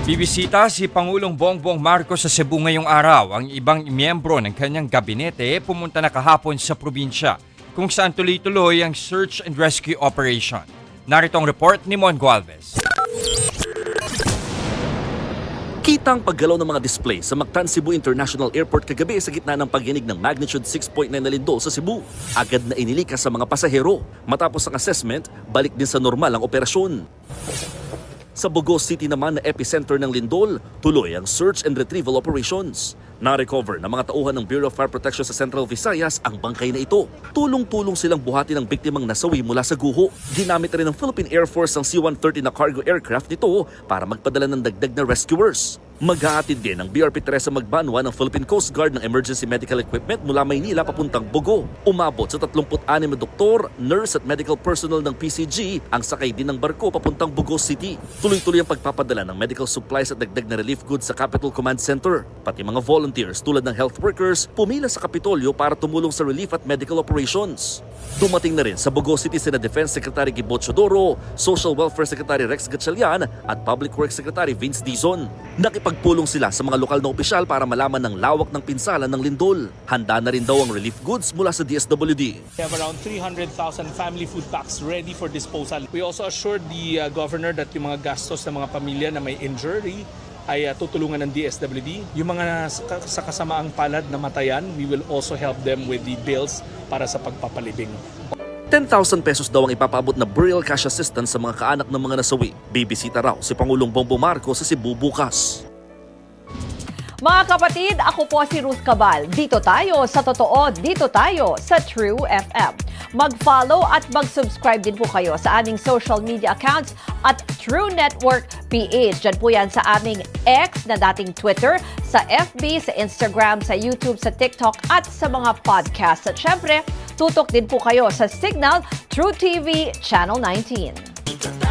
Bibisita si Pangulong Bongbong Marcos sa Cebu ngayong araw. Ang ibang miyembro ng kanyang gabinete pumunta na kahapon sa probinsya kung saan tuloy-tuloy ang search and rescue operation. Narito ang report ni Mon Gualvez. Kita ang paggalaw ng mga display sa Mactan Cebu International Airport kagabi sa gitna ng pagyanig ng magnitude 6.9 na lindol sa Cebu. Agad na inilikas sa mga pasahero. Matapos ang assessment, balik din sa normal ang operasyon. Sa Bugos City naman na epicenter ng lindol, tuloy ang search and retrieval operations. Na-recover ng mga tauhan ng Bureau of Fire Protection sa Central Visayas ang bangkay na ito. Tulong-tulong silang buhati ng biktimang nasawi mula sa guho. Ginamit rin ng Philippine Air Force ang C-130 na cargo aircraft nito para magpadala ng dagdag na rescuers. Mag-aatid din ang BRP Teresa Magbanwa ng Philippine Coast Guard ng emergency medical equipment mula Maynila papuntang Bogo. Umabot sa 36 na doktor, nurse at medical personnel ng PCG ang sakay din ng barko papuntang Bugos City. Tuloy-tuloy ang pagpapadala ng medical supplies at dagdag na relief goods sa Capital Command Center. Pati mga volunteers tulad ng health workers pumila sa Kapitolyo para tumulong sa relief at medical operations. Dumating na rin sa Bugos City sina Defense Secretary Gibo Chodoro, Social Welfare Secretary Rex Gatchalian at Public Works Secretary Vince Dizon. Nakipagpulong sila sa mga lokal na opisyal para malaman ng lawak ng pinsala ng lindol. Handa na rin daw ang relief goods mula sa DSWD. We have around 300,000 family food packs ready for disposal. We also assured the governor that yung mga gastos ng mga pamilya na may injury ay tutulungan ng DSWD. Yung mga sa kasamaang palad na matayan, we will also help them with the bills para sa pagpapalibing. 10,000 pesos daw ang ipapaabot na burial cash assistance sa mga kaanak ng mga nasawi. Bibisita raw si Pangulong Bongbong Marcos sa Cebu bukas. Mga kapatid, ako po si Ruth Cabal. Dito tayo sa totoo, dito tayo sa True FM. Mag-follow at mag-subscribe din po kayo sa aming social media accounts at True Network PH. Diyan po yan sa aming X na dating Twitter, sa FB, sa Instagram, sa YouTube, sa TikTok at sa mga podcast. At syempre, tutok din po kayo sa Signal True TV Channel 19.